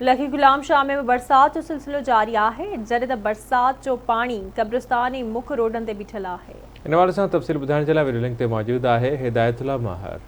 लखी गुलाम शाह में बरसात जो सिलसिलो जारी है, जॾहिं त बरसात जो पानी कब्रिस्तान ऐं मुख्य रोडनि ते बीठल आहे। इन हवाले सां तफ़सील ॿुधाइण जे लाइ वीडियो लिंक ते मौजूदु आहे हिदायतुल्लाह माहिर।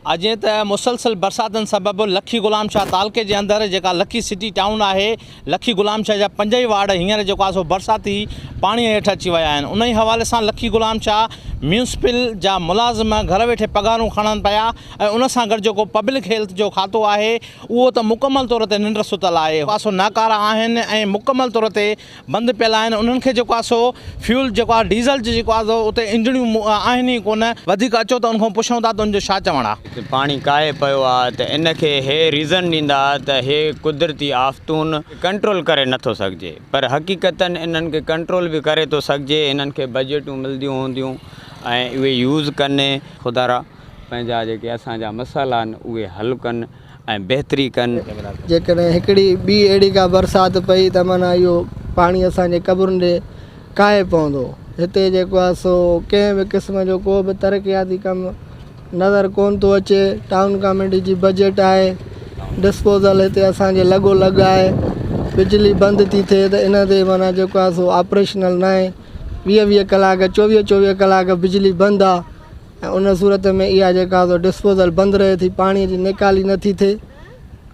अॼु त मुसलसल बरसातनि सबबि लखी गुलाम शाह तालुके जे अंदरि जेका लखी सिटी टाउन आहे, लखी गुलाम शाह जा 5 ई वार्ड हींअर जेको आहे सो बरसाती पाणी हेठि अची विया आहिनि। उन ई हवाले सां लखी गुलाम शाह म्यूनिसिपल जा मुलाज़िम घर वेठे पघारूं खणनि पिया ऐं उन सां गॾु जेको पब्लिक हेल्थ जो खातो आहे उहो त मुकमल तौर ते निंड सुतल आहे। पासो नाकारा आहिनि ऐं मुकमल तौर ते बंदि पियल आहिनि। उन्हनि खे जेको आहे सो फ्यूल जेको आहे डीज़ल जेको आहे सो उते इंजणियूं आहिनि ई कोन। वधीक अचो त उनखां पुछूं था त उनजो छा चवणु आहे। पानी काहे पियो आहे त इनखे हे रीज़न ॾींदा त हे कुदरती आफ़तून कंट्रोल करे नथो सघिजे, पर हक़ीक़तनि इन्हनि खे कंट्रोल बि करे थो सघिजे। इन्हनि खे बजटूं मिलंदियूं हूंदियूं ऐं उहे यूज़ कनि, ख़ुदा पंहिंजा जेके असांजा मसाइला आहिनि उहे हल कनि ऐं बहितरी कनि। जेकॾहिं हिकिड़ी ॿी अहिड़ी का बरसाति पई त माना इहो पाणी असांजे क़बरुनि ॾे काहे पवंदो। हिते जेको आहे सो कंहिं बि क़िस्म जो को बि तरक़ियाती कमु नज़र कोन थो अचे। टाउन कमेटी जी बजट आहे, डिस्पोज़ल हिते असांजे लॻो लॻ आहे। बिजली बंदि थी थिए त इन ते माना जेको आहे सो ऑपरेशनल न आहे। 20 कलाक 24 कलाक बिजली बंदि आहे ऐं उन सूरत में इहा जेका सो डिस्पोज़ल बंदि रहे थी, पाणीअ जी निकाली नथी थिए।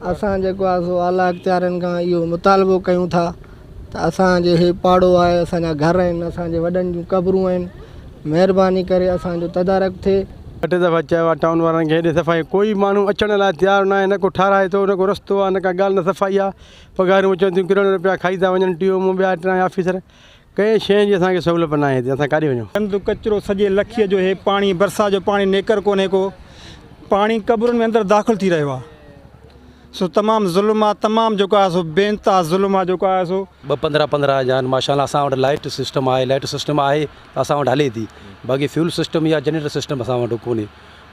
असां जेको आहे सो आला इख़्तियारनि खां इहो मुतालबो कयूं था त असांजे हे पाड़ो आहे, असांजा घर आहिनि, असांजे वॾनि जूं क़बरूं आहिनि, महिरबानी करे असांजो तदारक थिए। 8 दफ़ा चयो आहे टाउन वारनि खे हेॾे सफ़ाई, कोई माण्हू अचण लाइ तयारु न आहे, न को ठाराए थो, न को रस्तो आहे, न का ॻाल्हि न सफ़ाई आहे। पघारूं अचनि थियूं, किरोड़ रुपया खाई था वञनि टीओ मूं ॿिया 3 ऑफिसर। कंहिं शइ जी असांखे सहूलियत न आहे हिते, असां काॾे वञूं। गंद कचिरो सॼे लखीअ जो हे पाणी, बरसाति जो पाणी नेकर कोन्हे को, पाणी क़बरुनि में अंदरि दाख़िल थी रहियो आहे। सो तमामु ज़ुल्म आहे, तमामु जेको आहे सो बेइंतिहा ज़ुल्म आहे जेको आहे सो। 15-15 हज़ार माशाल्लाह असां वटि लाइट सिस्टम आहे त असां वटि हले थी। बाक़ी फ्यूल सिस्टम या जनरेटर सिस्टम असां वटि कोन्हे।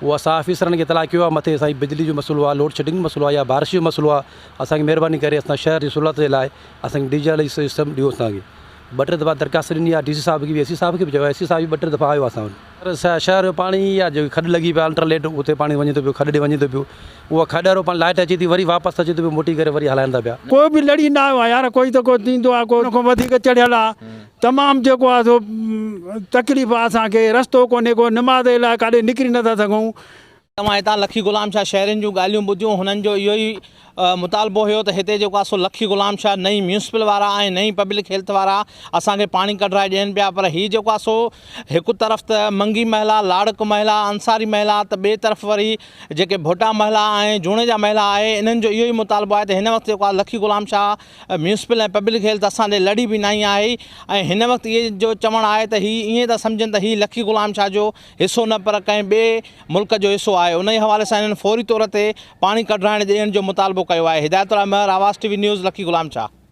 उहो असां ऑफिसरनि खे इतला कयो आहे, मथे असांजी बिजली जो मसइलो आहे, लोड शेडिंग मसइलो आहे या बारिश जो मसइलो आहे। असांखे महिरबानी करे असां शहर जी सहूलियत जे लाइ असांखे डीजल सिस्टम ॾियो। असांखे 2-3 दफ़ा दरख़्वास्त ॾिनी आहे DC साहिब खे बि, AC साहिब खे बि चयो, AC साहिब बि 2-3 दफ़ा आयो असां वटि। पर शहर जो पाणी या जो खॾ लॻी पियो आहे अल्ट्रालेट, उते पाणी वञे थो पियो, खॾ ॾे वञे थो पियो। उहा खॾ वारो पाणी लाइट अचे थी, वरी वापसि अचे थो पियो, मोटी करे वरी हलाइनि था पिया। कोई बि लड़ी न आयो आहे यार, कोई त को थींदो आहे, को खां वधीक चढ़ियल आहे। तमामु जेको आहे सो तकलीफ़ आहे असांखे, रस्तो कोन्हे को, नमाज़ लाइ काॾे निकिरी नथा सघूं। तव्हां हितां लखी गुलाम शाह शहरनि जूं ॻाल्हियूं ॿुधियूं। हुननि जो इहो ई मुतालबो हुयो त हिते जेको आहे सो लखी गुलाम शाह नई म्यूनिसिपल वारा ऐं नई पब्लिक हेल्थ वारा असांखे पाणी कढाए ॾियनि पिया। पर हीअ जेको आहे सो हिकु तरफ़ त मंगी महिला, लाड़क महिला, अंसारी महिला, त ॿिए तरफ़ वरी जेके भोटा महिला ऐं जूणे जा महिला आहे, इन्हनि जो इहो ई मुतालबो आहे त हिन वक़्तु जेको आहे लखी गुलाम शाह म्यूनिसिपल ऐं पब्लिक हेल्थ असां ॾे लड़ी बि न आई आहे। ऐं हिन वक़्तु इहे जो चवणु आहे त हीअ ईअं था सम्झनि त हीअ लखी गुलाम शाह जो हिसो न, पर कंहिं ॿिए मुल्क जो हिसो आहे। उन ई हवाले सां इन्हनि फौरी तौर ते पाणी कढाइण ॾियण जो मुतालबो कयो आहे। हिदायतुल्लाह माहिर, आवाज़ TV न्यूज़, लखी गुलाम शाह।